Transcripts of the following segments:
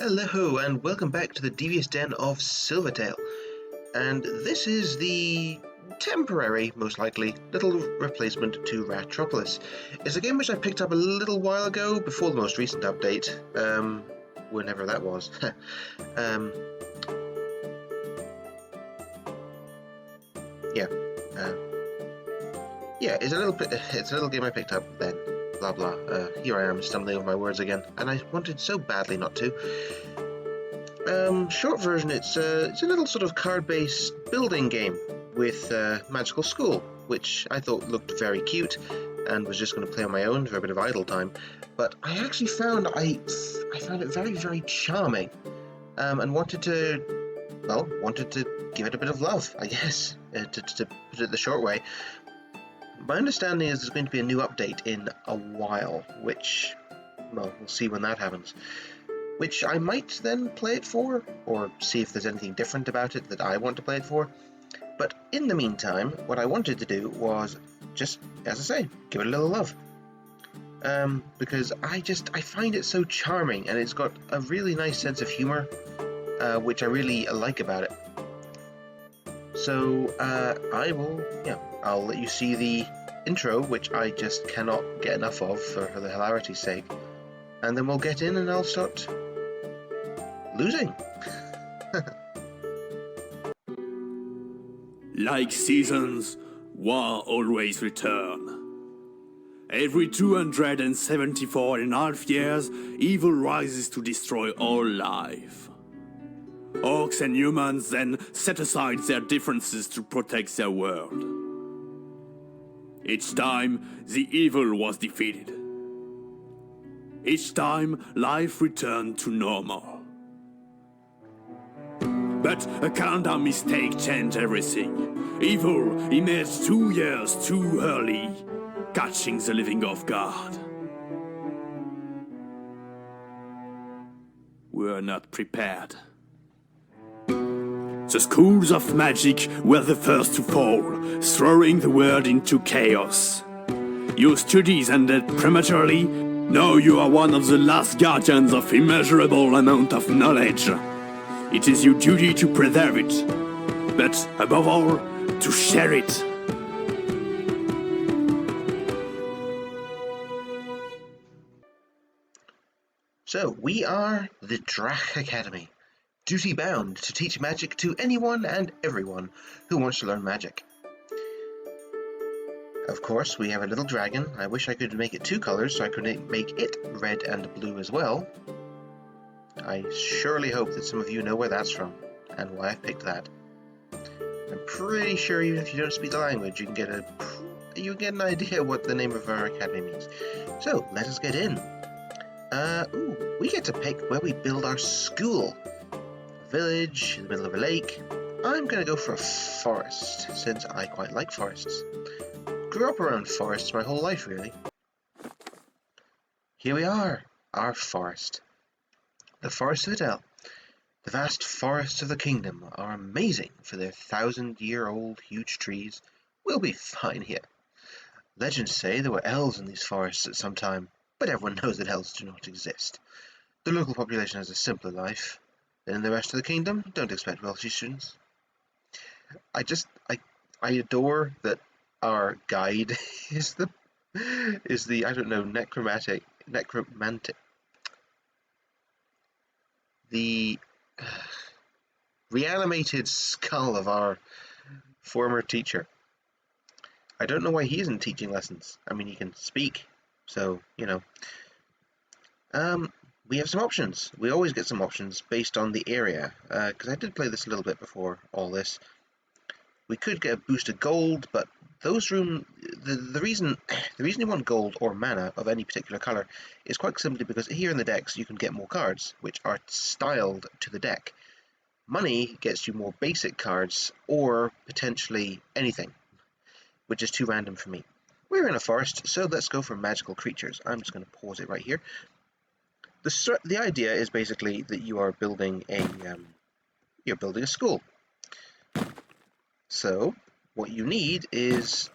Hello and welcome back to the devious den of Silvertail. And this is the temporary, most likely, little replacement to Ratropolis. It's a game which I picked up a little while ago, before the most recent update, whenever that was. Yeah, it's a little game I picked up then. Blah blah. Here I am stumbling over my words again, and I wanted so badly not to. Short version, it's a little sort of card-based building game with Magical School, which I thought looked very cute, and was just going to play on my own for a bit of idle time. But I actually found I found it very, very charming, and wanted to give it a bit of love, I guess, to put it the short way. My understanding is there's going to be a new update in a while, which, well, we'll see when that happens. Which I might then play it for, or see if there's anything different about it that I want to play it for. But in the meantime, what I wanted to do was just, as I say, give it a little love. Because I find it so charming, and it's got a really nice sense of humor, which I really like about it. So I'll let you see the intro, which I just cannot get enough of for the hilarity's sake. And then we'll get in and I'll start losing. Like seasons, war always return. Every 274.5 years, evil rises to destroy all life. Orcs and humans then set aside their differences to protect their world. Each time, the evil was defeated. Each time, life returned to normal. But a countdown mistake changed everything. Evil emerged 2 years too early, catching the living off guard. We were not prepared. The schools of magic were the first to fall, throwing the world into chaos. Your studies ended prematurely. Now you are one of the last guardians of immeasurable amount of knowledge. It is your duty to preserve it, but above all, to share it. So, we are the Drach Academy, duty-bound to teach magic to anyone and everyone who wants to learn magic. Of course, we have a little dragon. I wish I could make it 2 colors so I could make it red and blue as well. I surely hope that some of you know where that's from, and why I've picked that. I'm pretty sure even if you don't speak the language, you can get an idea what the name of our academy means. So, let us get in. We get to pick where we build our school. A village, in the middle of a lake. I'm gonna go for a forest, since I quite like forests. Grew up around forests my whole life, really. Here we are, our forest. The Forest Citadel. The vast forests of the kingdom are amazing for their 1,000-year-old huge trees. We'll be fine here. Legends say there were elves in these forests at some time, but everyone knows that elves do not exist. The local population has a simpler life than in the rest of the kingdom. Don't expect wealthy students. I adore that our guide is the necromantic the reanimated skull of our former teacher. I don't know why he isn't teaching lessons. I mean, he can speak, so, you know. We have some options. We always get some options based on the area, because I did play this a little bit before all this. We could get a boost of gold, but the reason you want gold or mana of any particular color is quite simply because here in the decks you can get more cards, which are styled to the deck. Money gets you more basic cards, or potentially anything, which is too random for me. We're in a forest, so let's go for magical creatures. I'm just going to pause it right here. The idea is basically that you are building a school. So what you need is,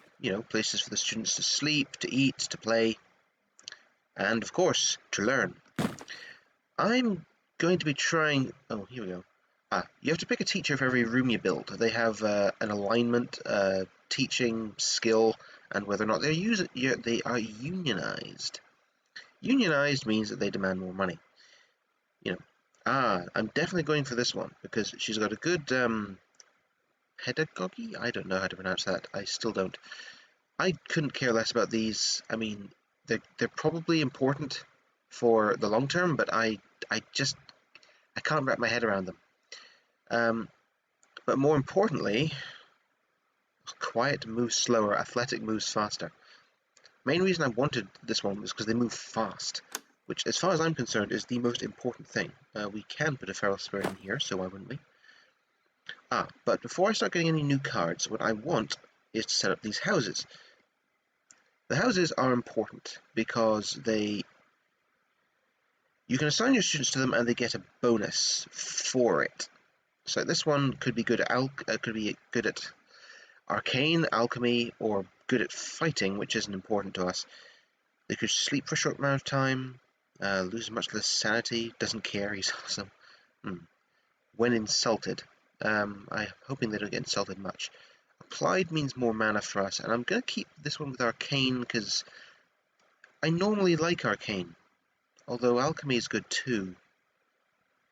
places for the students to sleep, to eat, to play, and of course, to learn. I'm going to be trying... Oh, here we go. You have to pick a teacher for every room you build. They have an alignment, teaching, skill, and whether or not they are unionized. Unionized means that they demand more money. I'm definitely going for this one because she's got a good pedagogy. I don't know how to pronounce that. I still don't. I couldn't care less about these. I mean, they're probably important for the long term, but I can't wrap my head around them. But more importantly, quiet moves slower, athletic moves faster. Main reason I wanted this one was because they move fast, which, as far as I'm concerned, is the most important thing. We can put a feral spirit in here, so why wouldn't we? But before I start getting any new cards, what I want is to set up these houses. The houses are important because you can assign your students to them and they get a bonus for it. So this one could be good at arcane, alchemy, or good at fighting, which isn't important to us. They could sleep for a short amount of time, lose much less sanity, doesn't care, he's awesome. When insulted. I'm hoping they don't get insulted much. Applied means more mana for us, and I'm going to keep this one with arcane because I normally like arcane, although alchemy is good too.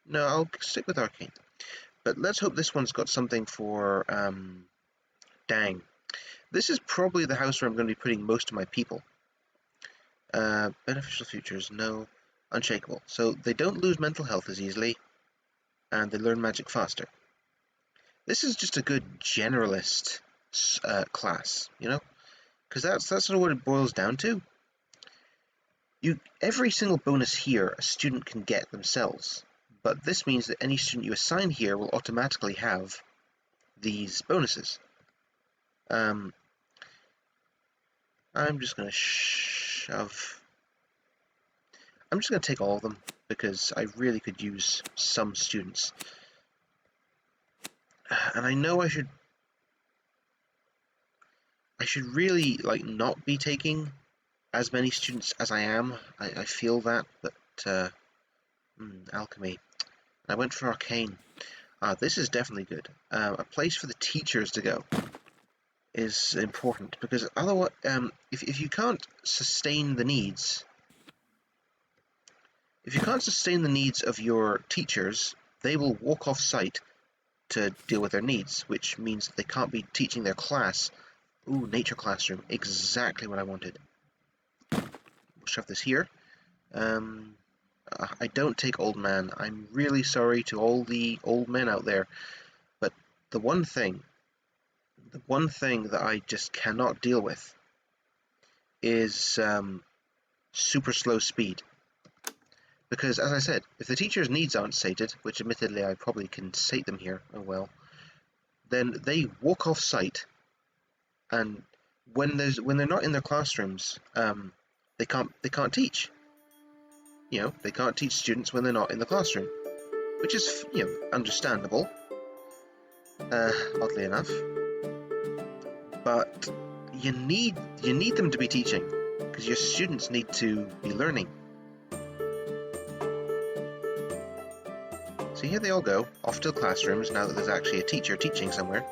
No, I'll stick with arcane. But let's hope this one's got something for dang. This is probably the house where I'm going to be putting most of my people. Beneficial features, no. Unshakable. So they don't lose mental health as easily, and they learn magic faster. This is just a good generalist class, because that's sort of what it boils down to. Every single bonus here a student can get themselves, but this means that any student you assign here will automatically have these bonuses. I'm just going to shove... I'm just going to take all of them, because I really could use some students. And I know I should really, not be taking as many students as I am. I feel that, but, alchemy. I went for arcane. This is definitely good. A place for the teachers to go is important, because otherwise, if you can't sustain the needs... If you can't sustain the needs of your teachers, they will walk off site to deal with their needs, which means that they can't be teaching their class. Ooh, nature classroom. Exactly what I wanted. We'll shove this here. I don't take old man. I'm really sorry to all the old men out there. But the one thing that I just cannot deal with is super slow speed. Because, as I said, if the teacher's needs aren't sated, which admittedly I probably can sate them here, oh well, then they walk off site, and when they're not in their classrooms, they can't teach. They can't teach students when they're not in the classroom, which is understandable, oddly enough. But you need them to be teaching, because your students need to be learning. So here they all go, off to the classrooms, now that there's actually a teacher teaching somewhere.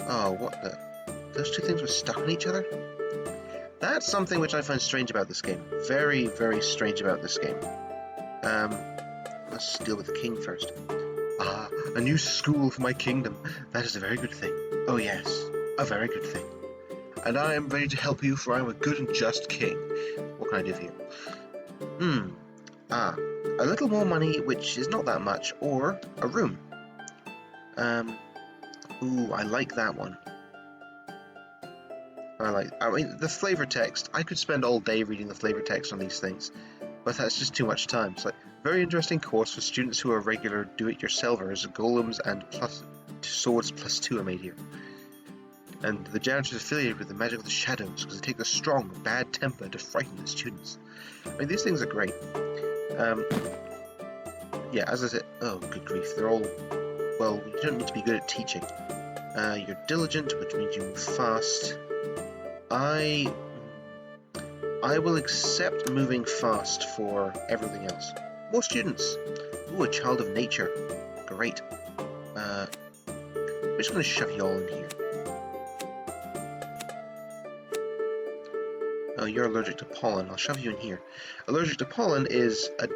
Oh, what the... Those two things were stuck on each other? That's something which I find strange about this game. Very, very strange about this game. Let's deal with the king first. A new school for my kingdom. That is a very good thing. Oh yes, a very good thing. And I am ready to help you, for I am a good and just king. What can I do for you? A little more money, which is not that much, or a room. Ooh, I like that one. I mean, the flavor text, I could spend all day reading the flavor text on these things, but that's just too much time. It's very interesting course for students who are regular do-it-yourselfers. Golems and plus swords +2 are made here. And the janitor is affiliated with the magic of the shadows, because they take the strong, bad temper to frighten the students. I mean, these things are great. Yeah, as I said, oh, good grief, they're all, well, you don't need to be good at teaching. You're diligent, which means you move fast. I will accept moving fast for everything else. more students. Ooh, a child of nature. Great. I'm just going to shove you all in here. Oh, you're allergic to pollen. I'll shove you in here. Allergic to pollen is I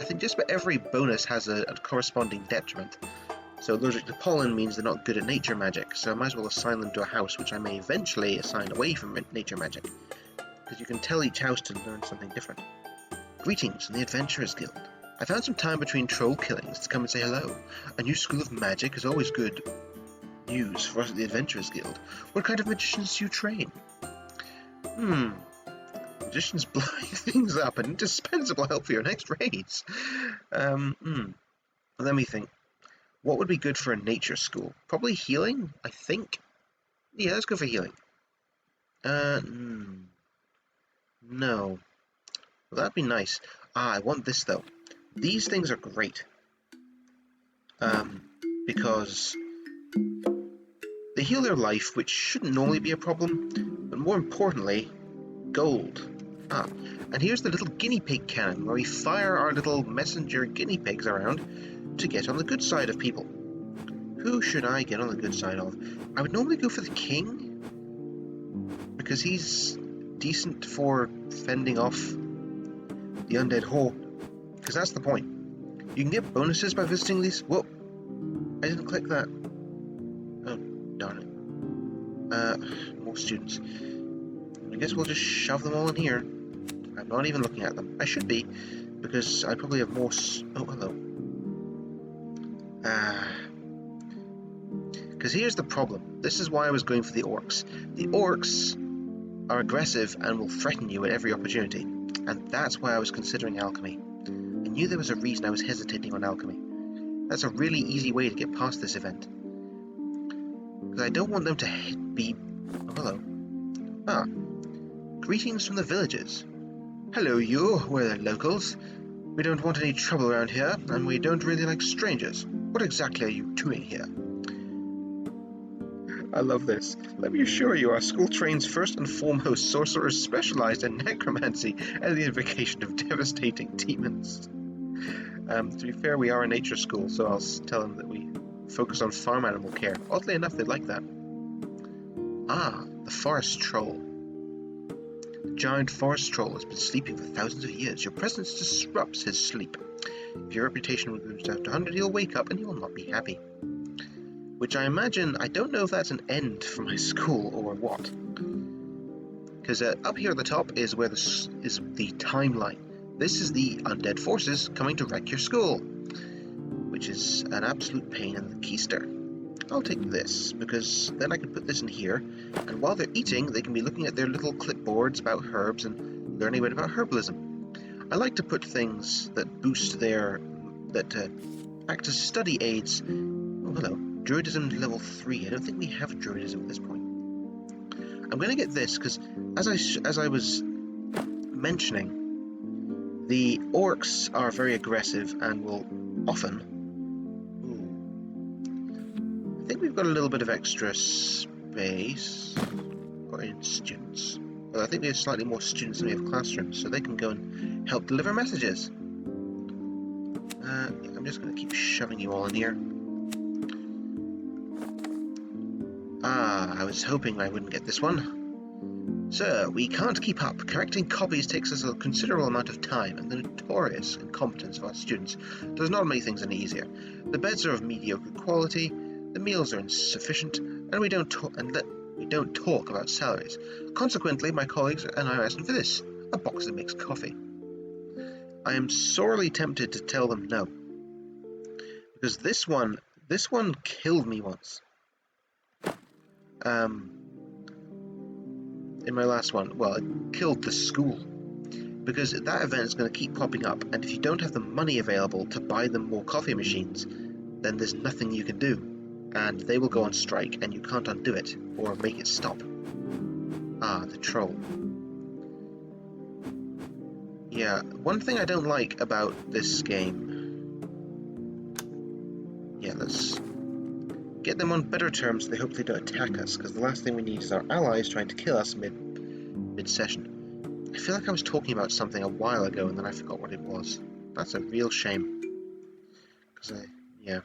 think just about every bonus has a corresponding detriment. So allergic to pollen means they're not good at nature magic, so I might as well assign them to a house, which I may eventually assign away from nature magic. Because you can tell each house to learn something different. Greetings from the Adventurers Guild. I found some time between troll killings to come and say hello. A new school of magic is always good news for us at the Adventurers Guild. What kind of magicians do you train? Magicians blow things up, an indispensable help for your next raids. Let me think. What would be good for a nature school? Probably healing, I think. Yeah, let's go for healing. No. Well, that'd be nice. I want this, though. These things are great. Because they heal their life, which shouldn't normally be a problem, but more importantly, gold. And here's the little guinea pig cannon, where we fire our little messenger guinea pigs around to get on the good side of people. Who should I get on the good side of? I would normally go for the king, because he's decent for fending off the undead horde, because that's the point. You can get bonuses by visiting these. Whoa, I didn't click that. Oh, darn it. More students. I guess we'll just shove them all in here. I'm not even looking at them. I should be, because I probably have more oh, hello. Because here's the problem. This is why I was going for the orcs. The orcs are aggressive and will threaten you at every opportunity. And that's why I was considering alchemy. I knew there was a reason I was hesitating on alchemy. That's a really easy way to get past this event. Because I don't want them to be... Oh, hello. Greetings from the villagers. Hello you, we're the locals. We don't want any trouble around here, and we don't really like strangers. What exactly are you doing here? I love this. Let me assure you, our school trains first and foremost sorcerers specialized in necromancy and the invocation of devastating demons. To be fair, we are a nature school, so I'll tell them that we focus on farm animal care. Oddly enough, they'd like that. The forest troll. The giant forest troll has been sleeping for thousands of years. Your presence disrupts his sleep. If your reputation moves down to 100, he'll wake up and he will not be happy. Which I imagine, I don't know if that's an end for my school or what. Because up here at the top is where is the timeline. This is the undead forces coming to wreck your school, which is an absolute pain in the keister. I'll take this, because then I can put this in here, and while they're eating, they can be looking at their little clipboards about herbs and learning a bit about herbalism. I like to put things that boost that act as study aids. Oh, hello. Druidism level 3. I don't think we have Druidism at this point. I'm going to get this, because as I was mentioning, the orcs are very aggressive and will often... I think we've got a little bit of extra space for students. Well, I think we have slightly more students than we have classrooms, so they can go and help deliver messages. I'm just going to keep shoving you all in here. I was hoping I wouldn't get this one. Sir, we can't keep up. Correcting copies takes us a considerable amount of time, and the notorious incompetence of our students does not make things any easier. The beds are of mediocre quality, the meals are insufficient, and we don't talk about salaries. Consequently, my colleagues and I are asking for this, a box of mixed coffee. I am sorely tempted to tell them no, because this one killed me once. In my last one, well, it killed the school, because that event is going to keep popping up, and if you don't have the money available to buy them more coffee machines, then there's nothing you can do, and they will go on strike, and you can't undo it, or make it stop. The troll. Yeah, one thing I don't like about this game... Yeah, let's get them on better terms so they hopefully don't attack us, because the last thing we need is our allies trying to kill us mid-session. I feel like I was talking about something a while ago and then I forgot what it was. That's a real shame. Because yeah.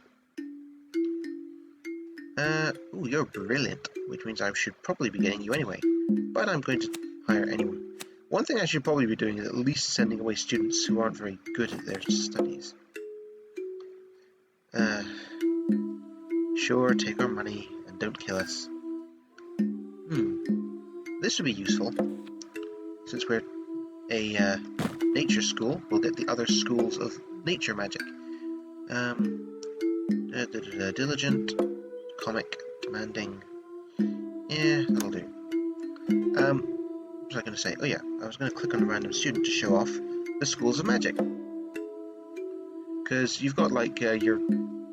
Ooh, you're brilliant, which means I should probably be getting you anyway. But I'm going to hire anyone. One thing I should probably be doing is at least sending away students who aren't very good at their studies. Sure, take our money and don't kill us. This would be useful. Since we're a nature school, we'll get the other schools of nature magic. Diligent, comic, demanding. Yeah, that'll do. What was I going to say? Oh yeah, I was going to click on a random student to show off the schools of magic. Because you've got like your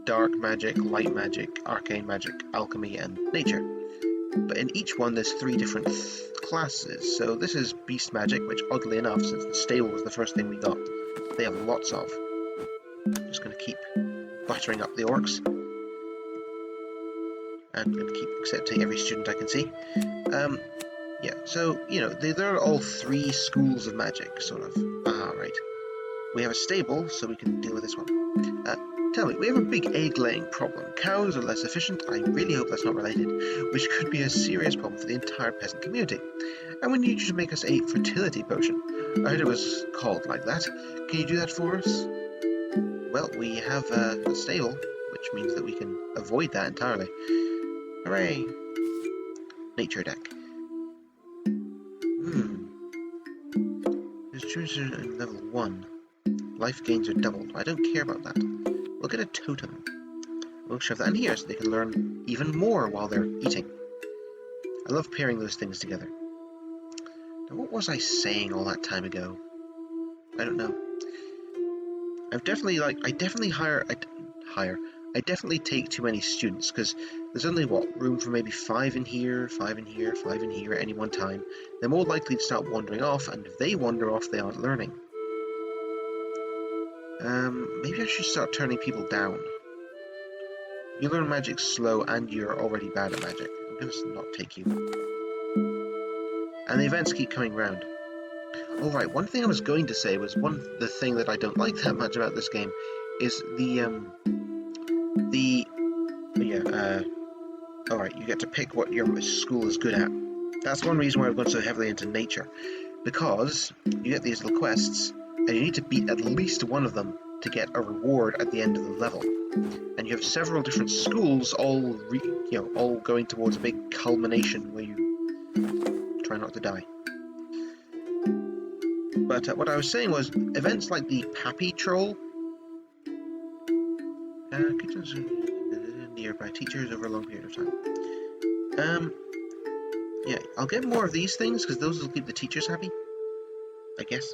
dark magic, light magic, arcane magic, alchemy, and nature. But in each one there's 3 different classes. So this is beast magic, which oddly enough, since the stable was the first thing we got, they have lots of. Just going to keep buttering up the orcs. And I'm going to keep accepting every student I can see. Yeah, so, you know, they're all 3 schools of magic, sort of. Right. We have a stable, so we can deal with this one. Tell me, we have a big egg-laying problem. Cows are less efficient. I really hope that's not related, which could be a serious problem for the entire peasant community. And we need you to make us a fertility potion. I heard it was called like that. Can you do that for us? Well, we have a stable, which means that we can avoid that entirely. Hooray! Nature deck. There's choosers in level 1. Life gains are doubled. I don't care about that. We'll get a totem. We'll shove that in here so they can learn even more while they're eating. I love pairing those things together. Now, what was I saying all that time ago? I don't know. I definitely take too many students, because there's only, room for maybe 5 in here, 5 in here, 5 in here at any one time. They're more likely to start wandering off, and if they wander off, they aren't learning. Maybe I should start turning people down. You learn magic slow, and you're already bad at magic. I'm going to not take you. And the events keep coming round. Oh right, one thing I was going to say was the thing that I don't like that much about this game is alright, you get to pick what your school is good at. That's one reason why I've gone so heavily into nature. Because you get these little quests, and you need to beat at least one of them to get a reward at the end of the level. And you have several different schools all going towards a big culmination where you try not to die. But what I was saying was, events like the Pappy Troll, nearby teachers over a long period of time. Yeah, I'll get more of these things because those will keep the teachers happy, I guess.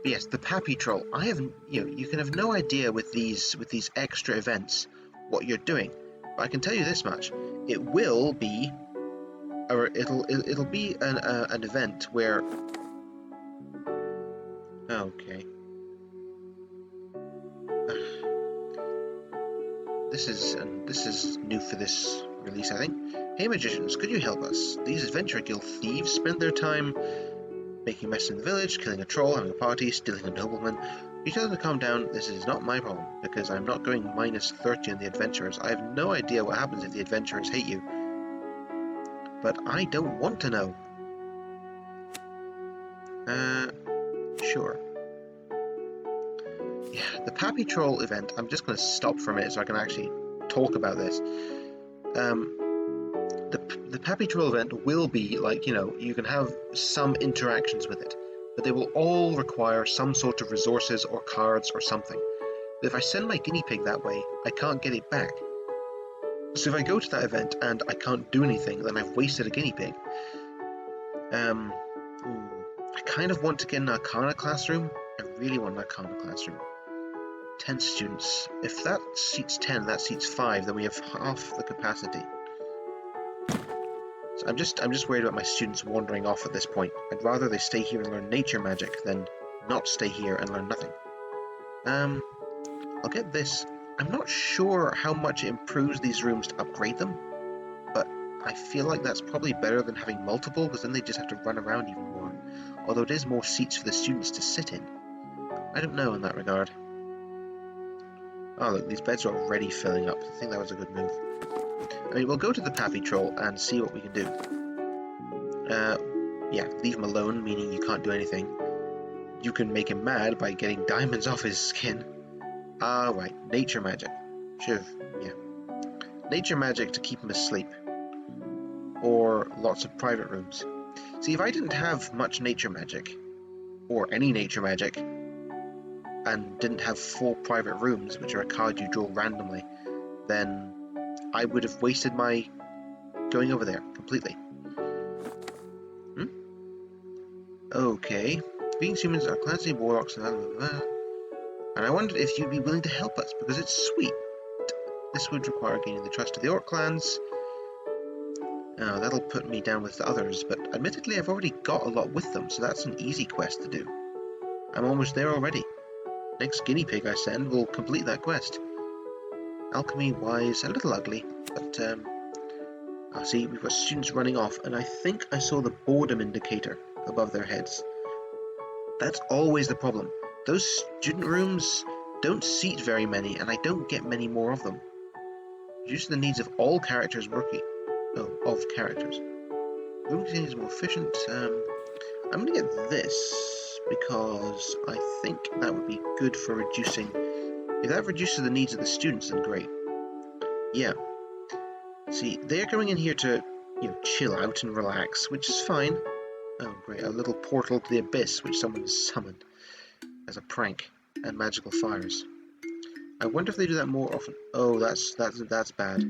But yes, the Pappy Troll. I have, you can have no idea with these extra events what you're doing. But I can tell you this much: it will be, or it'll be an event where. Okay. This is new for this release, I think. Hey magicians, could you help us? These adventure guild thieves spend their time making a mess in the village, killing a troll, having a party, stealing a nobleman. You tell them to calm down. This is not my problem, because I'm not going minus 30 on the adventurers. I have no idea what happens if the adventurers hate you. But I don't want to know. Sure. Yeah, the Pappy Troll event, I'm just going to stop for a minute so I can actually talk about this. The Pappy Troll event will be like, you can have some interactions with it, but they will all require some sort of resources or cards or something. But if I send my guinea pig that way, I can't get it back. So if I go to that event and I can't do anything, then I've wasted a guinea pig. I kind of want to get an Arcana classroom. I really want an Arcana classroom. 10 students. If that seats 10, that seats 5, then we have half the capacity. So I'm just worried about my students wandering off at this point. I'd rather they stay here and learn nature magic than not stay here and learn nothing. I'll get this. I'm not sure how much it improves these rooms to upgrade them, but I feel like that's probably better than having multiple, because then they just have to run around even more. Although it is more seats for the students to sit in. I don't know in that regard. Oh look, these beds are already filling up. I think that was a good move. I mean, we'll go to the Pappy Troll and see what we can do. Yeah, leave him alone, meaning you can't do anything. You can make him mad by getting diamonds off his skin. Ah, right, nature magic. Should've, yeah. Nature magic to keep him asleep. Or lots of private rooms. See, if I didn't have much nature magic, or any nature magic, and didn't have 4 private rooms, which are a card you draw randomly, then I would have wasted my going over there completely. Okay. Beings humans are classy warlocks and blah, blah, blah. And I wondered if you'd be willing to help us, because it's sweet. This would require gaining the trust of the orc clans. Oh, that'll put me down with the others, but admittedly I've already got a lot with them, so that's an easy quest to do. I'm almost there already. Next guinea pig I send will complete that quest. Alchemy-wise, a little ugly, but see, we've got students running off, and I think I saw the boredom indicator above their heads. That's always the problem. Those student rooms don't seat very many, and I don't get many more of them. Due to the needs of all characters working. Oh, of characters. Room cleaning is more efficient. I'm going to get this because I think that would be good for reducing. If that reduces the needs of the students, then great. Yeah. See, they're going in here to, chill out and relax, which is fine. Oh, great, a little portal to the abyss, which someone has summoned as a prank, and magical fires. I wonder if they do that more often. Oh, that's bad.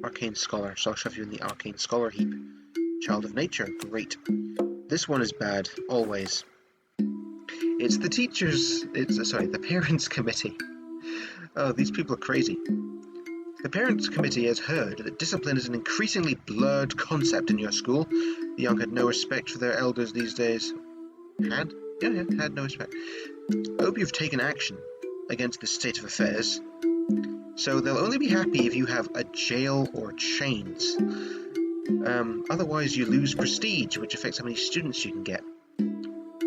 Arcane Scholar, so I'll shove you in the Arcane Scholar heap. Child of Nature, great. This one is bad, always. It's the teachers, the Parents Committee. Oh, these people are crazy. The Parents Committee has heard that discipline is an increasingly blurred concept in your school. The young had no respect for their elders these days. Had? Yeah, had no respect. I hope you've taken action against this state of affairs. So they'll only be happy if you have a jail or chains. Otherwise you lose prestige, which affects how many students you can get.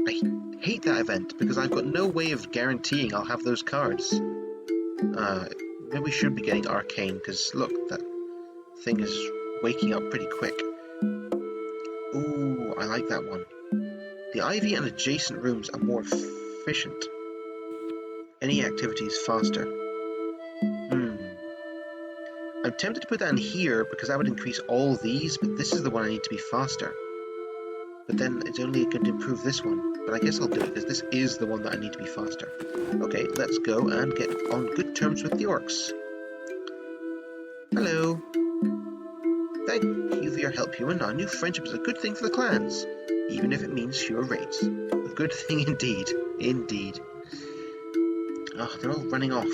I hate that event because I've got no way of guaranteeing I'll have those cards. Maybe we should be getting Arcane, because look, that thing is waking up pretty quick. Ooh, I like that one. The ivy and adjacent rooms are more efficient. Any activity is faster. I'm tempted to put that in here, because that would increase all these, but this is the one I need to be faster. But then it's only going to improve this one. But I guess I'll do it, because this is the one that I need to be faster. Okay, let's go and get on good terms with the orcs. Hello. Thank you for your help, human. Our new friendship is a good thing for the clans, even if it means fewer raids. A good thing indeed. Indeed. Oh, they're all running off,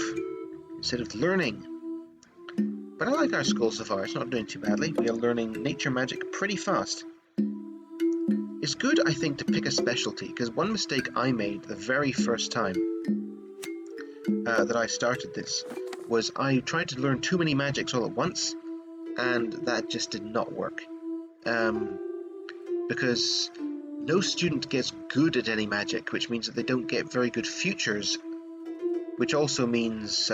instead of learning. But I like our school so far. It's not doing too badly. We are learning nature magic pretty fast. It's good, I think, to pick a specialty, because one mistake I made the very first time that I started this was I tried to learn too many magics all at once, and that just did not work. Because no student gets good at any magic, which means that they don't get very good futures, which also means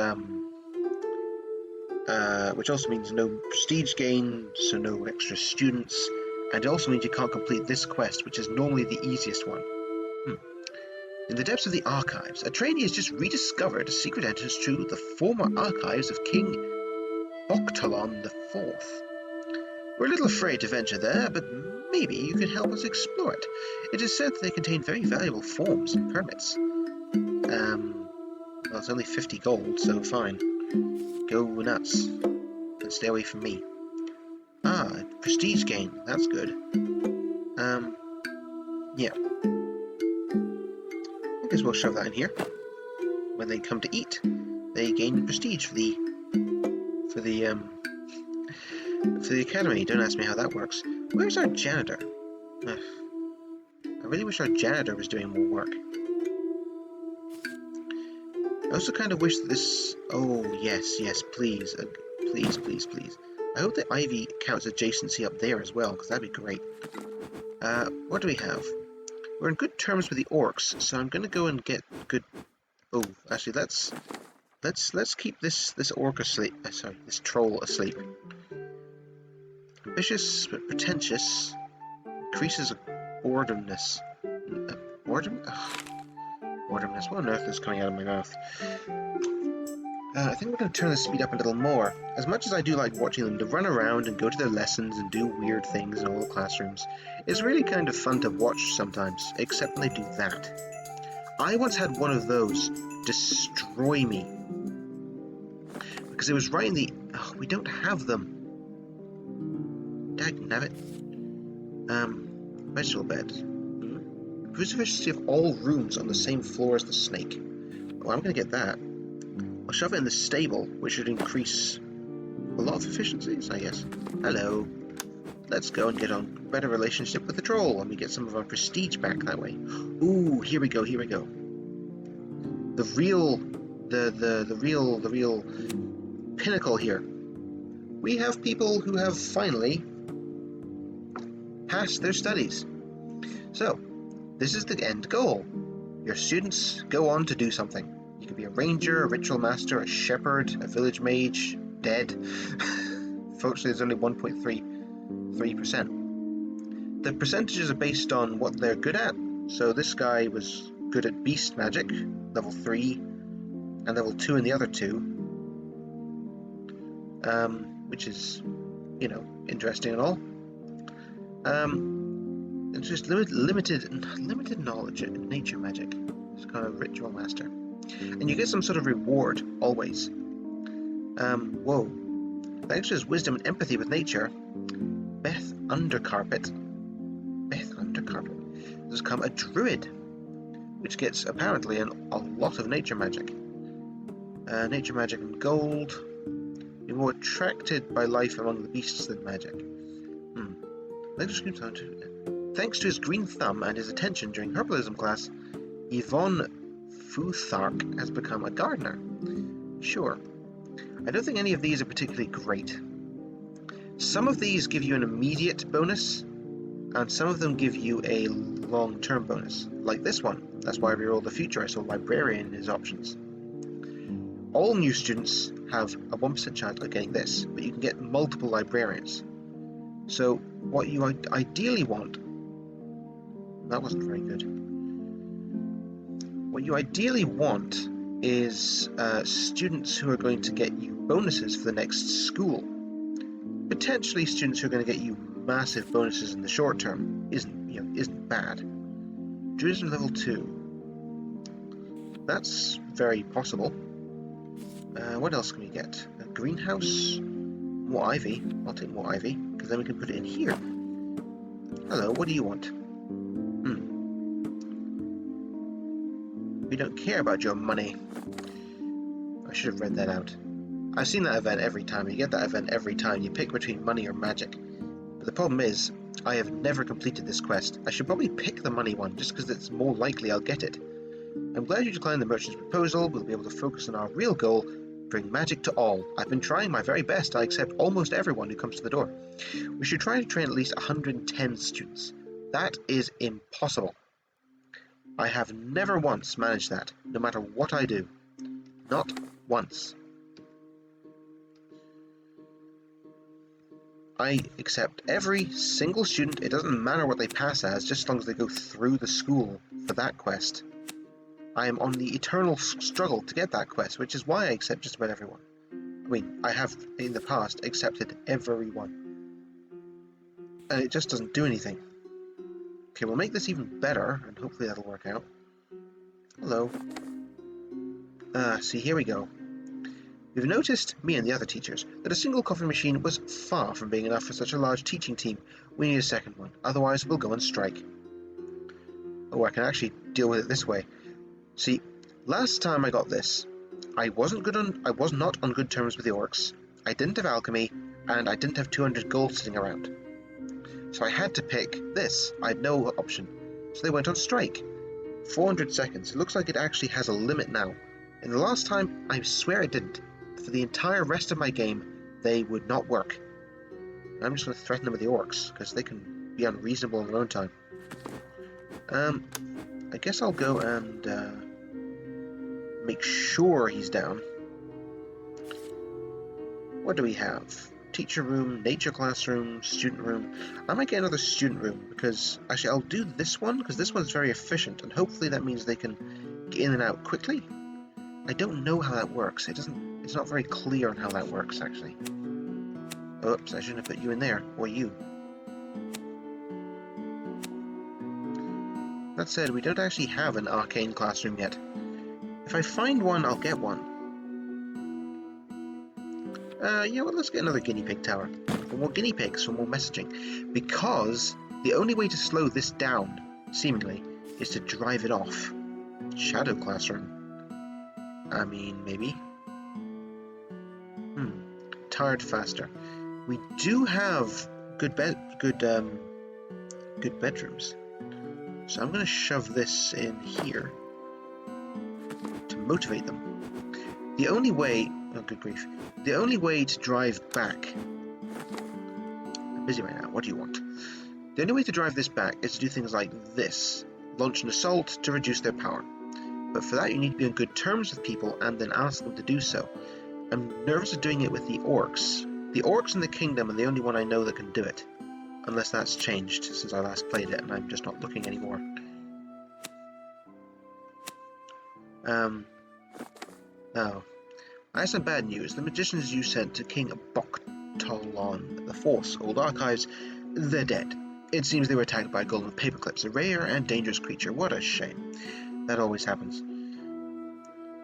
no prestige gain, so no extra students. And it also means you can't complete this quest, which is normally the easiest one. In the depths of the archives, a trainee has just rediscovered a secret entrance to the former archives of King Octolon IV. We're a little afraid to venture there, but maybe you could help us explore it. It is said that they contain very valuable forms and permits. Well, it's only 50 gold, so fine. Go nuts. And stay away from me. Ah, prestige gain. That's good. Yeah. I guess we'll shove that in here. When they come to eat, they gain prestige for the academy. Don't ask me how that works. Where's our janitor? I really wish our janitor was doing more work. I also kind of wish that this... Oh, yes, please. Please. I hope the ivy counts adjacency up there as well, because that'd be great. What do we have? We're in good terms with the orcs, so I'm going to go and get good... Oh, actually, let's keep this orc asleep. Sorry, this troll asleep. Ambitious but pretentious. Increases boredomness. Boredom? Ugh. Boredomness. What on earth is coming out of my mouth? I think we're going to turn the speed up a little more. As much as I do like watching them to run around and go to their lessons and do weird things in all the classrooms, it's really kind of fun to watch sometimes, except when they do that. I once had one of those destroy me. Because it was right in the... Oh, we don't have them. Dagnabbit. Vegetable bed. Improves the efficiency of all rooms on the same floor as the snake. Oh, I'm going to get that. I'll shove it in the stable, which should increase a lot of efficiencies, I guess. Hello. Let's go and get on a better relationship with the troll, and we get some of our prestige back that way. Ooh, here we go, here we go. The real pinnacle here. We have people who have finally passed their studies. So, this is the end goal. Your students go on to do something. You could be a ranger, a ritual master, a shepherd, a village mage, dead. Fortunately, there's only 1.33%. The percentages are based on what they're good at. So this guy was good at beast magic, level 3, and level 2 in the other two. Which is, you know, interesting and all. It's just limited knowledge in nature magic. It's kind of ritual master. And you get some sort of reward, always. Whoa. Thanks to his wisdom and empathy with nature, Beth Undercarpet has become a druid, which gets, apparently, a lot of nature magic. Nature magic and gold. Be more attracted by life among the beasts than magic. Thanks to his green thumb and his attention during herbalism class, Yvonne Futhark has become a gardener. Sure. I don't think any of these are particularly great. Some of these give you an immediate bonus, and some of them give you a long-term bonus, like this one. That's why I rerolled the future. I saw librarian in his options. All new students have a 1% chance of getting this, but you can get multiple librarians. So what you ideally want... That wasn't very good. What you ideally want is students who are going to get you bonuses for the next school. Potentially students who are going to get you massive bonuses in the short term isn't bad. Druidism level 2. That's very possible. What else can we get? A greenhouse? More ivy. I'll take more ivy, because then we can put it in here. Hello, what do you want? We don't care about your money. I should have read that out. I've seen that event every time. You get that event every time. You pick between money or magic. But the problem is, I have never completed this quest. I should probably pick the money one, just because it's more likely I'll get it. I'm glad you declined the merchant's proposal. We'll be able to focus on our real goal, bring magic to all. I've been trying my very best. I accept almost everyone who comes to the door. We should try to train at least 110 students. That is impossible. I have never once managed that, no matter what I do. Not once. I accept every single student. It doesn't matter what they pass as, just as long as they go through the school for that quest. I am on the eternal struggle to get that quest, which is why I accept just about everyone. I mean, I have in the past accepted everyone. And it just doesn't do anything. Okay, we'll make this even better, and hopefully that'll work out. Hello. See, here we go. We've noticed, me and the other teachers, that a single coffee machine was far from being enough for such a large teaching team. We need a second one, otherwise we'll go on strike. Oh, I can actually deal with it this way. See, last time I got this, I was not on good terms with the orcs, I didn't have alchemy, and I didn't have 200 gold sitting around. So I had to pick this. I had no option. So they went on strike. 400 seconds. It looks like it actually has a limit now. And the last time, I swear it didn't. For the entire rest of my game, they would not work. And I'm just going to threaten them with the orcs, because they can be unreasonable in their own time. I guess I'll go and make sure he's down. What do we have? Teacher room, nature classroom, student room. I might get another student room because actually I'll do this one because this one's very efficient and hopefully that means they can get in and out quickly. I don't know how that works. It's not very clear on how that works actually. Oops, I shouldn't have put you in there, or you. That said, we don't actually have an arcane classroom yet. If I find one, I'll get one. Yeah, well, let's get another guinea pig tower. For more guinea pigs, for more messaging. Because the only way to slow this down, seemingly, is to drive it off. Shadow classroom. I mean, maybe. Tired faster. We do have good bedrooms. So I'm going to shove this in here to motivate them. The only way... Oh, good grief. The only way to drive back... I'm busy right now. What do you want? The only way to drive this back is to do things like this. Launch an assault to reduce their power. But for that you need to be on good terms with people and then ask them to do so. I'm nervous of doing it with the orcs. The orcs in the kingdom are the only one I know that can do it. Unless that's changed since I last played it and I'm just not looking anymore. Oh. I have some bad news. The magicians you sent to King Boktalon, the Force, old archives, they're dead. It seems they were attacked by a golem with paperclips, a rare and dangerous creature. What a shame. That always happens.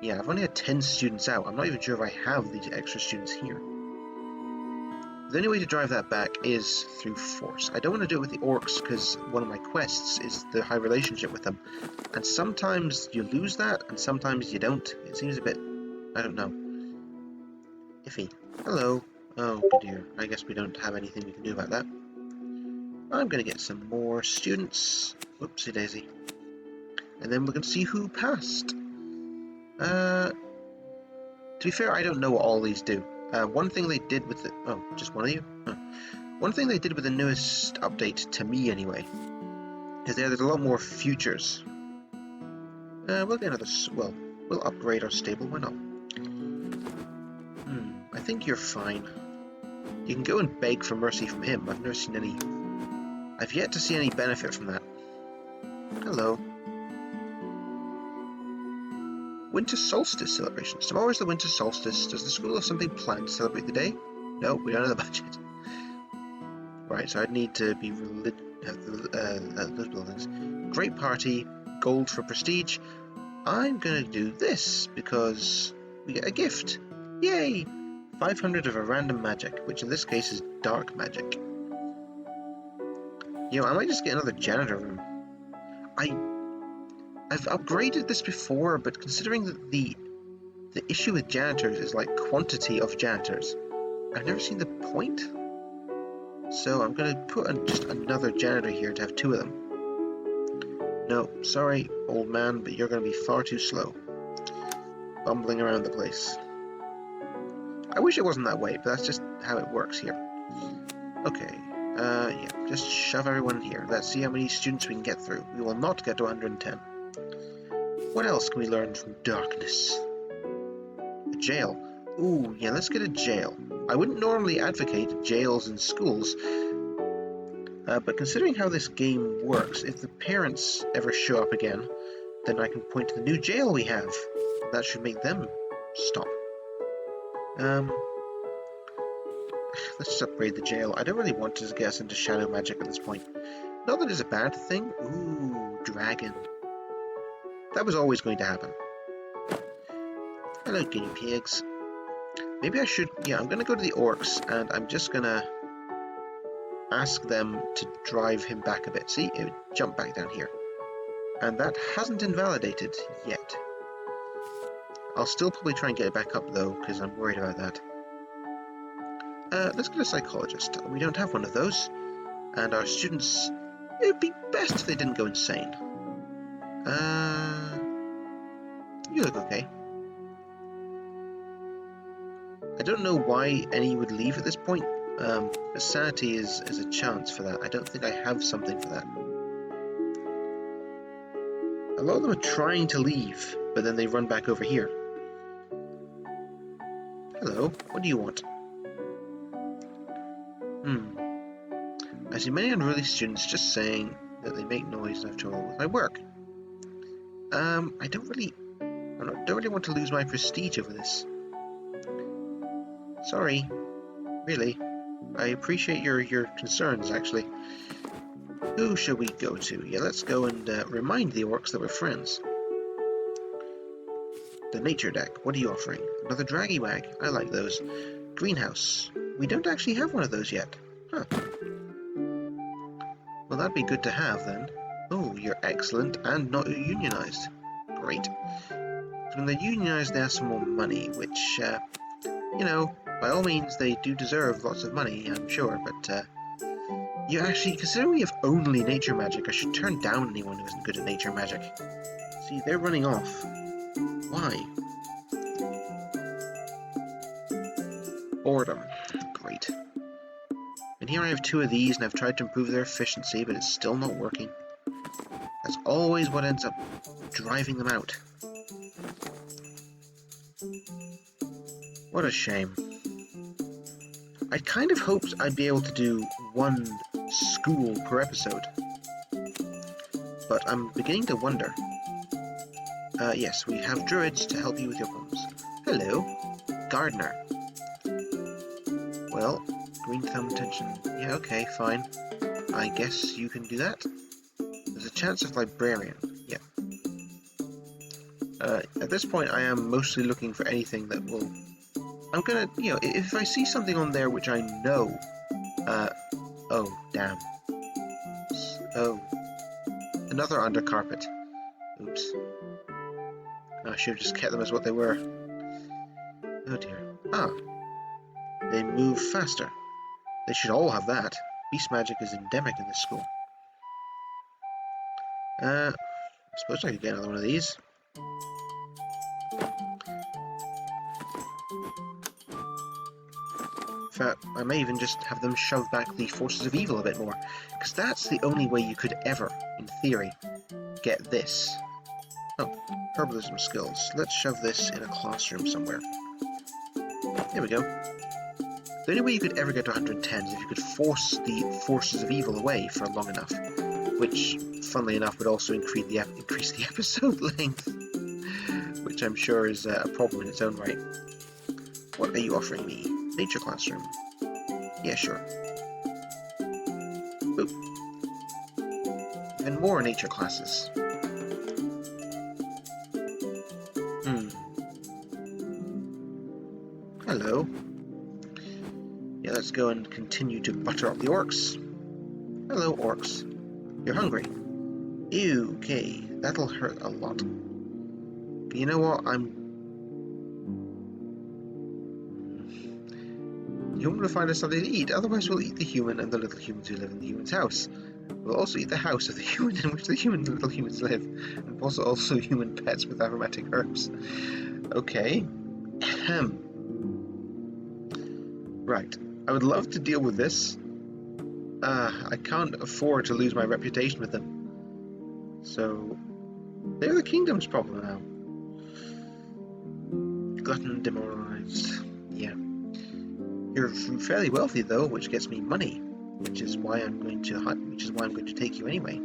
Yeah, I've only had 10 students out. I'm not even sure if I have these extra students here. The only way to drive that back is through force. I don't want to do it with the orcs because one of my quests is the high relationship with them. And sometimes you lose that and sometimes you don't. It seems a bit... I don't know. Iffy. Hello. Oh, good dear. I guess we don't have anything we can do about that. I'm going to get some more students. Whoopsie daisy. And then we're going to see who passed. To be fair, I don't know what all these do. One thing they did with the... Oh, just one of you? Huh. One thing they did with the newest update, to me anyway, is there's a lot more futures. We'll get another... Well, we'll upgrade our stable, why not? I think you're fine. You can go and beg for mercy from him. I've never seen any... I've yet to see any benefit from that. Hello. Winter Solstice celebrations. Tomorrow is the Winter Solstice. Does the school have something planned to celebrate the day? No, we don't have the budget. Right, so I'd need to be those buildings. Great party, gold for prestige. I'm gonna do this because we get a gift. Yay! 500 of a random magic, which in this case is dark magic. You know, I might just get another janitor room. I've upgraded this before, but considering that the issue with janitors is like quantity of janitors, I've never seen the point. So I'm going to put just another janitor here to have 2 of them. No, sorry, old man, but you're going to be far too slow. Bumbling around the place. I wish it wasn't that way, but that's just how it works here. Okay, yeah, just shove everyone here. Let's see how many students we can get through. We will not get to 110. What else can we learn from darkness? A jail. Ooh, yeah, let's get a jail. I wouldn't normally advocate jails in schools, but considering how this game works, if the parents ever show up again, then I can point to the new jail we have. That should make them stop. Let's just upgrade the jail. I don't really want to get us into shadow magic at this point. Not that it's a bad thing. Ooh, dragon. That was always going to happen. Hello, guinea pigs. Maybe I should... Yeah, I'm going to go to the orcs, and I'm just going to ask them to drive him back a bit. See? It would jump back down here. And that hasn't invalidated yet. I'll still probably try and get it back up, though, because I'm worried about that. Let's get a psychologist. We don't have one of those. And our students... It would be best if they didn't go insane. You look okay. I don't know why any would leave at this point. But sanity is a chance for that. I don't think I have something for that. A lot of them are trying to leave, but then they run back over here. Hello, what do you want? I see many unruly students just saying that they make noise and have trouble with my work. I don't really want to lose my prestige over this. Sorry, really. I appreciate your concerns, actually. Who shall we go to? Yeah, let's go and remind the orcs that we're friends. The nature deck, what are you offering? Another draggy wag, I like those. Greenhouse, we don't actually have one of those yet. Huh. Well, that'd be good to have then. Oh, you're excellent and not unionized. Great. So when they're unionized, they have some more money, which, you know, by all means, they do deserve lots of money, I'm sure, but, you actually, considering we have only nature magic, I should turn down anyone who isn't good at nature magic. See, they're running off. Why? Boredom. Great. And here I have 2 of these, and I've tried to improve their efficiency, but it's still not working. That's always what ends up driving them out. What a shame. I kind of hoped I'd be able to do 1 school per episode, but I'm beginning to wonder. Yes, we have druids to help you with your problems. Hello, gardener. Well, green thumb attention. Yeah, okay, fine. I guess you can do that. There's a chance of librarian. Yeah. At this point, I am mostly looking for anything that will... I'm gonna, you know, if I see something on there which I know... oh, damn. Oh. Another undercarpet. Oops. I should have just kept them as what they were. Oh dear. Ah. They move faster. They should all have that. Beast magic is endemic in this school. I suppose I could get another one of these. In fact, I may even just have them shove back the forces of evil a bit more, because that's the only way you could ever, in theory, get this. Oh, herbalism skills. Let's shove this in a classroom somewhere. There we go. The only way you could ever get to 110 is if you could force the forces of evil away for long enough, which, funnily enough, would also increase the episode length, which I'm sure is a problem in its own right. What are you offering me? Nature classroom. Yeah, sure. Boop. Even more nature classes. Hello. Yeah, let's go and continue to butter up the orcs. Hello, orcs. You're hungry. Ew, okay. That'll hurt a lot. You know what? You want to find us something to eat, otherwise we'll eat the human and the little humans who live in the human's house. We'll also eat the house of the human in which the human and the little humans live, and also human pets with aromatic herbs. Okay. Ahem. Right. I would love to deal with this. I can't afford to lose my reputation with them. So, they're the kingdom's problem now. Glutton, demoralized. Yeah. You're fairly wealthy though, which gets me money, which is why I'm going to take you anyway.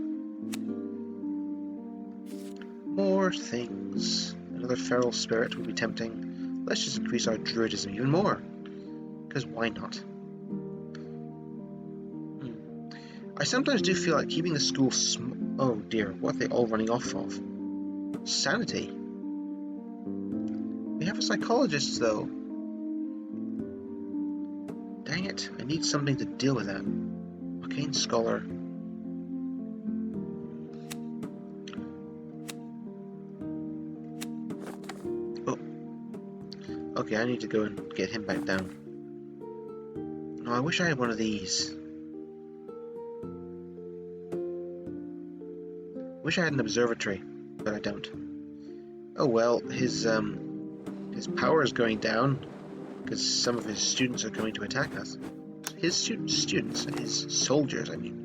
More things. Another feral spirit would be tempting. Let's just increase our druidism even more, because why not? I sometimes do feel like keeping the school oh dear, what are they all running off of? Sanity. We have a psychologist though. Dang it, I need something to deal with that. Arcane Scholar. Oh. Okay, I need to go and get him back down. No, I wish I had one of these. Wish I had an observatory, but I don't. Oh well, his power is going down because some of his students are coming to attack us. His his soldiers, I mean.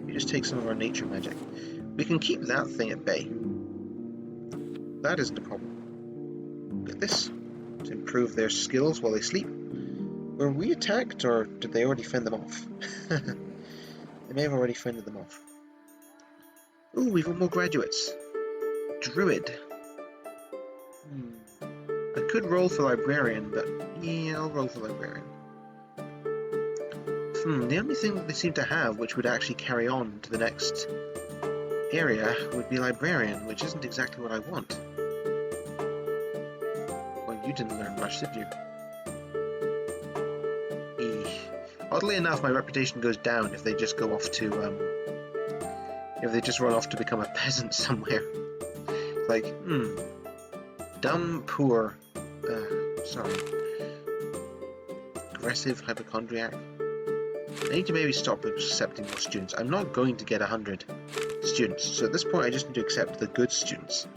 We just take some of our nature magic. We can keep that thing at bay. That isn't a problem. Get this. To improve their skills while they sleep. Were we attacked, or did they already fend them off? They may have already fended them off. Ooh, we've got more graduates. Druid. I could roll for librarian, but yeah, I'll roll for librarian. The only thing that they seem to have which would actually carry on to the next area would be librarian, which isn't exactly what I want. Well, you didn't learn much, did you? Oddly enough, my reputation goes down if they just go off to, if they just run off to become a peasant somewhere. Like, dumb, poor, sorry, aggressive hypochondriac. I need to maybe stop accepting more students. I'm not going to get 100 students, so at this point I just need to accept the good students.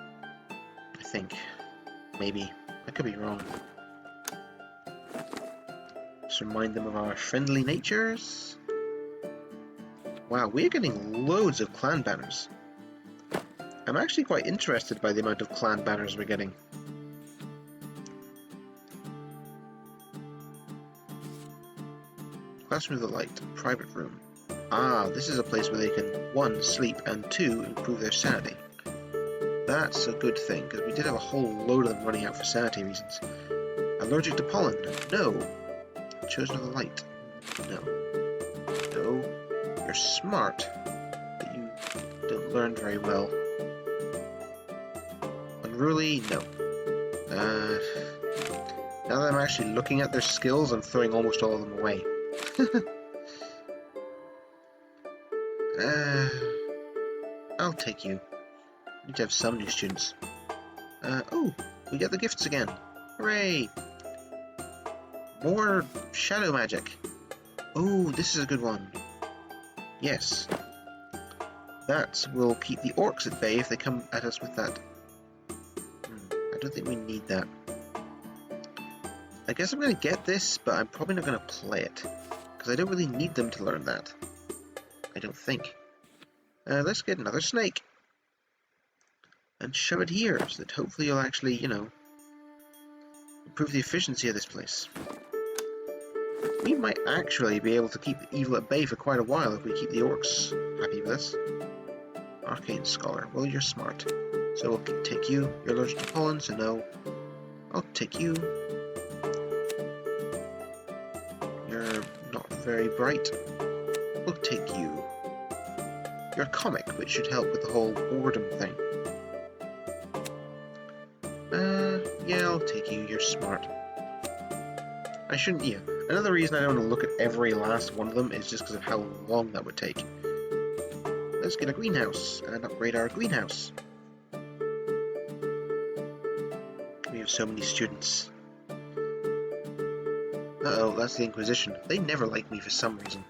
I think. Maybe. I could be wrong. Just remind them of our friendly natures. Wow, we're getting loads of clan banners. I'm actually quite interested by the amount of clan banners we're getting. Classroom of the Light, private room. Ah, this is a place where they can 1. Sleep, and 2. Improve their sanity. That's a good thing, because we did have a whole load of them running out for sanity reasons. Allergic to pollen? No. Chosen of the Light? No. No. You're smart, but you don't learn very well. Unruly? No. Now that I'm actually looking at their skills, I'm throwing almost all of them away. I'll take you. Need to have some new students. Oh, we get the gifts again. Hooray! More shadow magic. Oh, this is a good one. Yes. That will keep the orcs at bay if they come at us with that. I don't think we need that. I guess I'm going to get this, but I'm probably not going to play it. Because I don't really need them to learn that. I don't think. Let's get another snake. And shove it here, so that hopefully you'll actually, you know, improve the efficiency of this place. We might actually be able to keep the evil at bay for quite a while if we keep the orcs happy with us. Arcane Scholar. Well, you're smart. So we'll take you. You're allergic to pollen, so no. I'll take you. You're not very bright. We'll take you. You're a comic, which should help with the whole boredom thing. Yeah, I'll take you. You're smart. I shouldn't, yeah. Another reason I don't want to look at every last one of them is just because of how long that would take. Let's get a greenhouse and upgrade our greenhouse. We have so many students. Uh-oh, that's the Inquisition. They never like me for some reason.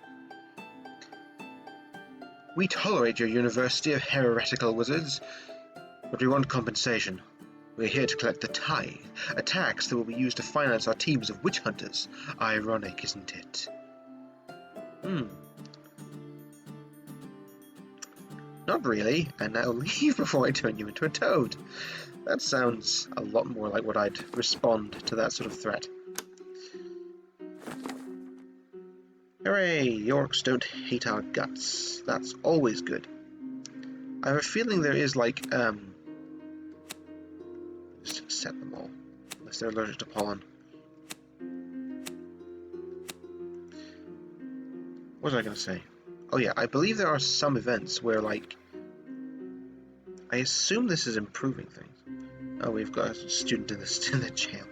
We tolerate your University of Heretical Wizards, but we want compensation. We're here to collect the tithe, a tax that will be used to finance our teams of witch hunters. Ironic, isn't it? Not really, and now leave before I turn you into a toad. That sounds a lot more like what I'd respond to that sort of threat. Hooray! The orcs don't hate our guts. That's always good. I have a feeling there is like, just set them all. Unless they're allergic to pollen. What was I going to say? Oh yeah, I believe there are some events where, like, I assume this is improving things. Oh, we've got a student in the jail.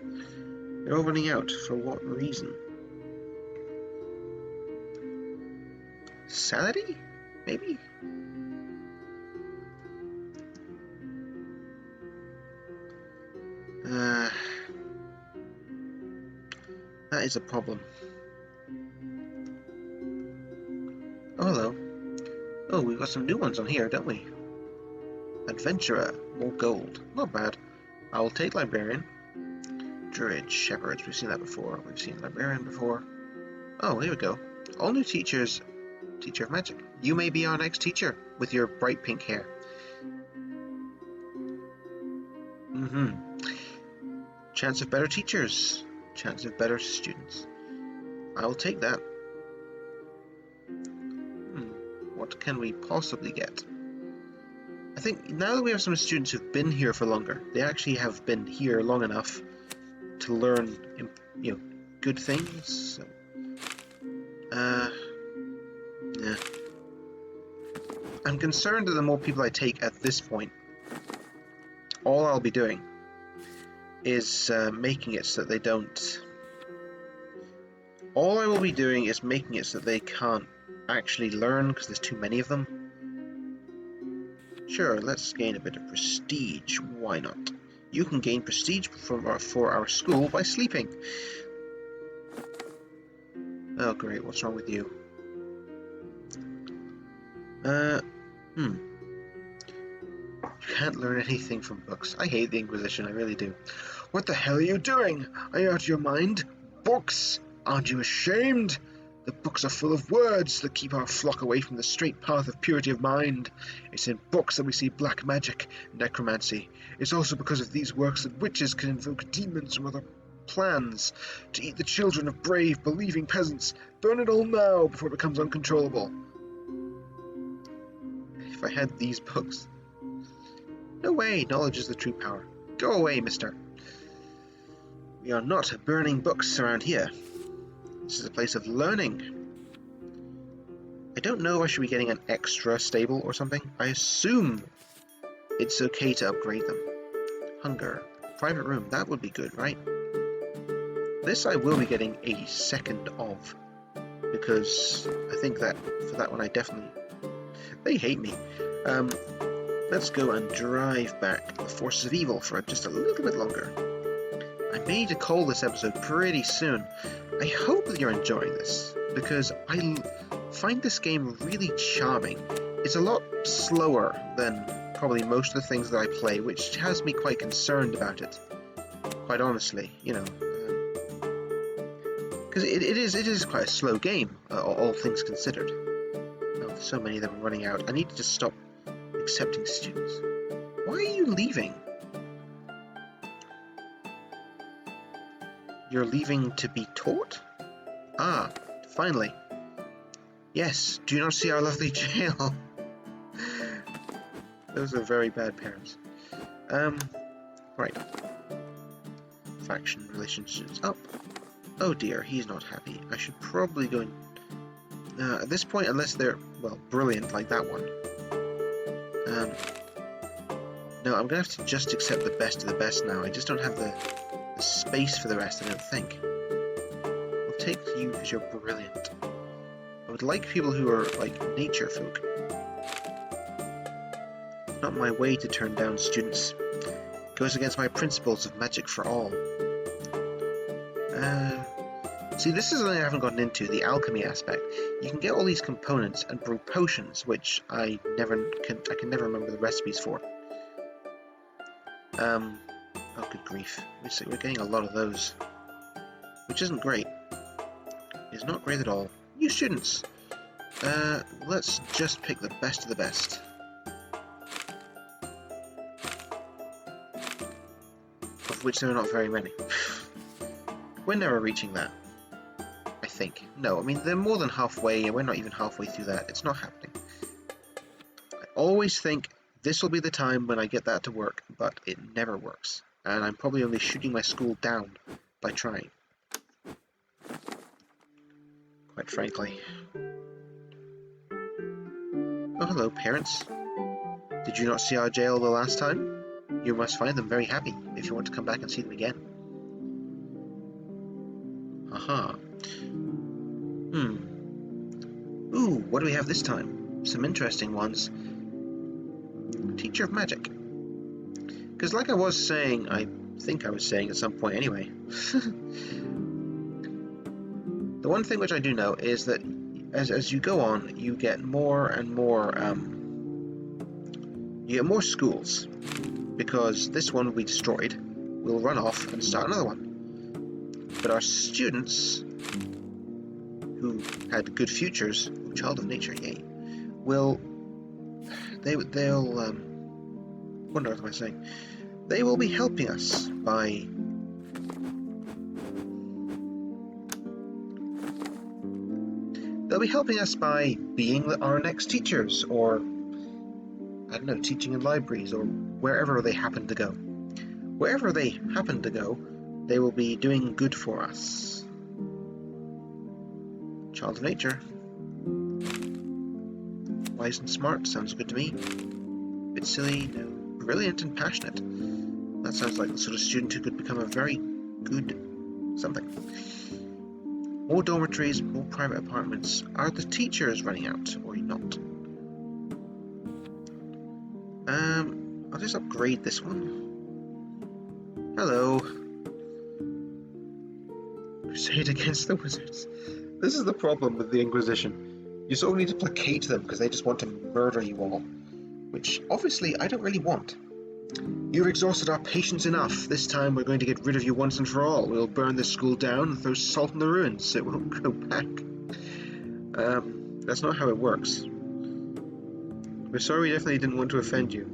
They're all running out. For what reason? Sanity? Maybe? That is a problem. Oh, hello. Oh, we've got some new ones on here, don't we? Adventurer, more gold. Not bad. I will take Librarian. Druid, Shepherds, we've seen that before. We've seen Librarian before. Oh, here we go. All new teachers Teacher of magic. You may be our next teacher with your bright pink hair. Chance of better teachers. Chance of better students. I will take that. What can we possibly get? I think now that we have some students who've been here for longer, they actually have been here long enough to learn, good things. So, yeah. I'm concerned that the more people I take at this point, all I'll be doing is making it so that they don't... All I will be doing is making it so that they can't actually learn because there's too many of them. Sure, let's gain a bit of prestige. Why not? You can gain prestige for our school by sleeping. Oh great, what's wrong with you? You can't learn anything from books. I hate the Inquisition, I really do. What the hell are you doing? Are you out of your mind? Books! Aren't you ashamed? The books are full of words that keep our flock away from the straight path of purity of mind. It's in books that we see black magic, necromancy. It's also because of these works that witches can invoke demons from other plans to eat the children of brave, believing peasants. Burn it all now before it becomes uncontrollable. If I had these books... No way, knowledge is the true power. Go away, mister. We are not burning books around here. This is a place of learning. I don't know if I should be getting an extra stable or something. I assume it's okay to upgrade them. Hunger. Private room. That would be good, right? This I will be getting a second of. Because I think that for that one I definitely... They hate me. Let's go and drive back the forces of evil for just a little bit longer. I may need to call this episode pretty soon. I hope that you're enjoying this, because I find this game really charming. It's a lot slower than probably most of the things that I play, which has me quite concerned about it. Quite honestly, because it is quite a slow game, all things considered. Oh, so many of them are running out. I need to just stop accepting students. Why are you leaving? You're leaving to be taught? Ah, finally. Yes, do you not see our lovely jail? Those are very bad parents. Right. Faction relationships up. Oh dear, he's not happy. I should probably go and... at this point, unless they're, well, brilliant like that one. No, I'm going to have to just accept the best of the best now. I just don't have the space for the rest, I don't think. I'll take you because you're brilliant. I would like people who are, like, nature folk. Not my way to turn down students. Goes against my principles of magic for all. See, this is something I haven't gotten into, the alchemy aspect. You can get all these components and brew potions, which I can never remember the recipes for. Oh, good grief. We're getting a lot of those. Which isn't great. It's not great at all. You students! Let's just pick the best of the best. Of which there are not very many. We're never reaching that. I think. No, I mean, they're more than halfway, and we're not even halfway through that. It's not happening. I always think this will be the time when I get that to work, but it never works. And I'm probably only shooting my school down by trying. Quite frankly. Oh, hello, parents. Did you not see our jail the last time? You must find them very happy if you want to come back and see them again. Aha. Ooh, what do we have this time? Some interesting ones. Teacher of Magic. Because like I was saying, I think I was saying at some point anyway, the one thing which I do know is that as you go on, you get more and more, you get more schools, because this one we destroyed will run off and start another one. But our students, who had good futures, child of nature, yay, they'll what on earth am I saying? They will be helping us by being our next teachers, or I don't know, teaching in libraries, or wherever they happen to go. Wherever they happen to go, they will be doing good for us. Child of nature. Wise and smart, sounds good to me. Bit silly, no. Brilliant and passionate. That sounds like the sort of student who could become a very good something. More dormitories, more private apartments. Are the teachers running out, or not? I'll just upgrade this one. Hello. Crusade against the wizards. This is the problem with the Inquisition. You sort of need to placate them because they just want to murder you all. Which, obviously, I don't really want. You've exhausted our patience enough. This time we're going to get rid of you once and for all. We'll burn this school down and throw salt in the ruins so it won't go back. That's not how it works. We're sorry, we definitely didn't want to offend you.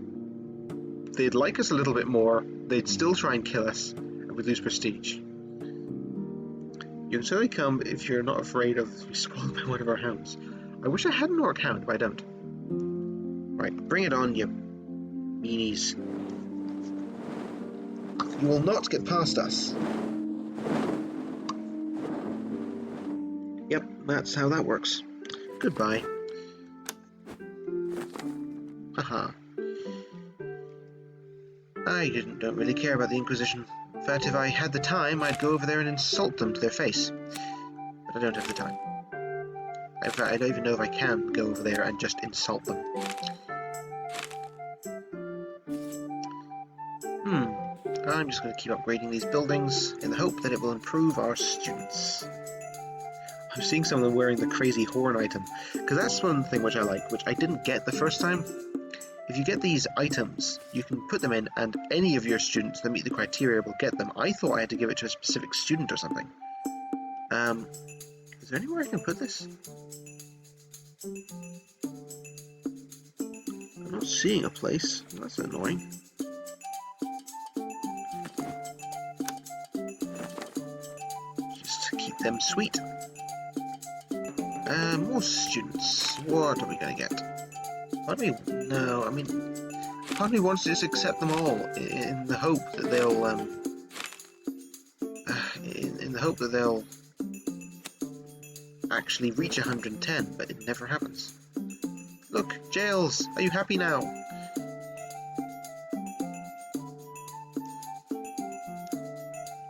They'd like us a little bit more, they'd still try and kill us, and we'd lose prestige. You can certainly come if you're not afraid of being swallowed by one of our hounds. I wish I had an orc hound, but I don't. Right, bring it on, you meanies. You will not get past us. Yep, that's how that works. Goodbye. Haha. I don't really care about the Inquisition. In fact, if I had the time, I'd go over there and insult them to their face. But I don't have the time. In fact, I don't even know if I can go over there and just insult them. I'm just going to keep upgrading these buildings in the hope that it will improve our students. I'm seeing some of them wearing the crazy horn item, because that's one thing which I like, which I didn't get the first time. If you get these items, you can put them in, and any of your students that meet the criteria will get them. I thought I had to give it to a specific student or something. Is there anywhere I can put this? I'm not seeing a place. That's annoying. Just to keep them sweet. More students. What are we going to get? Part of me, no, I mean, part of me wants to just accept them all in the hope that they'll, in the hope that they'll actually reach 110, but it never happens. Look, Jails, are you happy now?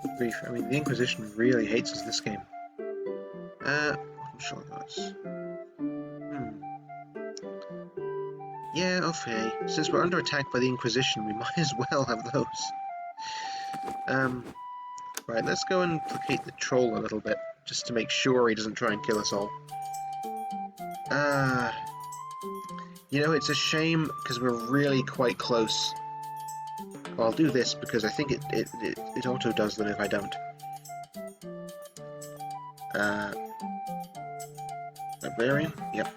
Good grief, I mean, the Inquisition really hates us this game. I'm sure that's... Yeah, okay. Since we're under attack by the Inquisition, we might as well have those. Right, let's go and placate the troll a little bit, just to make sure he doesn't try and kill us all. You know, it's a shame, because we're really quite close. Well, I'll do this, because I think it auto does them if I don't. Librarian? Yep.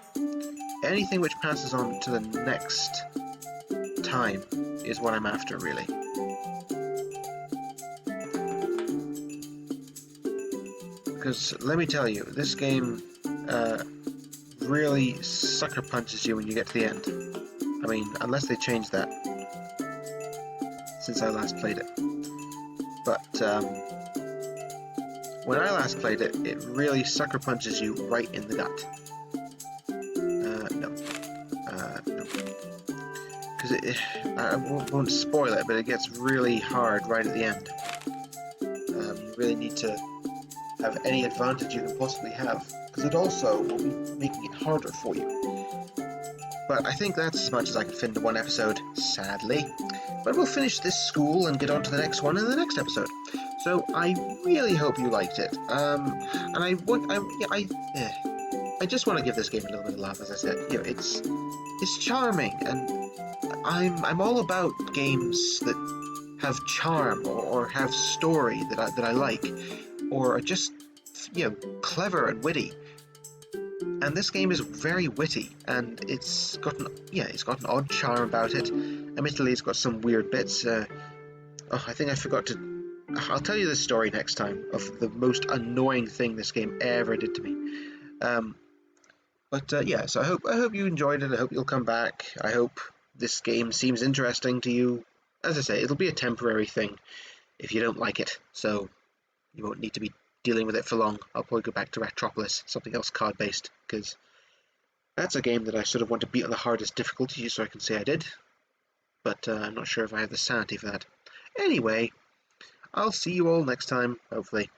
Anything which passes on to the next time is what I'm after, really. Because, let me tell you, this game really sucker punches you when you get to the end. I mean, unless they change that since I last played it. But, when I last played it, it really sucker punches you right in the gut. I won't spoil it, but it gets really hard right at the end. You really need to have any advantage you can possibly have, because it also will be making it harder for you. But I think that's as much as I can fit into one episode, sadly. But we'll finish this school and get on to the next one in the next episode. So I really hope you liked it. And I just want to give this game a little bit of love, as I said. You know, it's charming, and I'm all about games that have charm or have story that I like, or are just, you know, clever and witty. And this game is very witty, and it's got an odd charm about it. Admittedly, it's got some weird bits. I think I forgot to. I'll tell you the story next time of the most annoying thing this game ever did to me. So I hope you enjoyed it. I hope you'll come back. I hope this game seems interesting to you. As I say, it'll be a temporary thing if you don't like it, so you won't need to be dealing with it for long. I'll probably go back to Retropolis, something else card-based, because that's a game that I sort of want to beat on the hardest difficulty so I can say I did. But I'm not sure if I have the sanity for that. Anyway, I'll see you all next time, hopefully.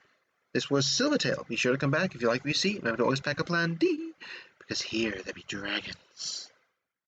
This was Silvertail. Be sure to come back if you like what you see. Remember to always pack a plan D, because here there be dragons.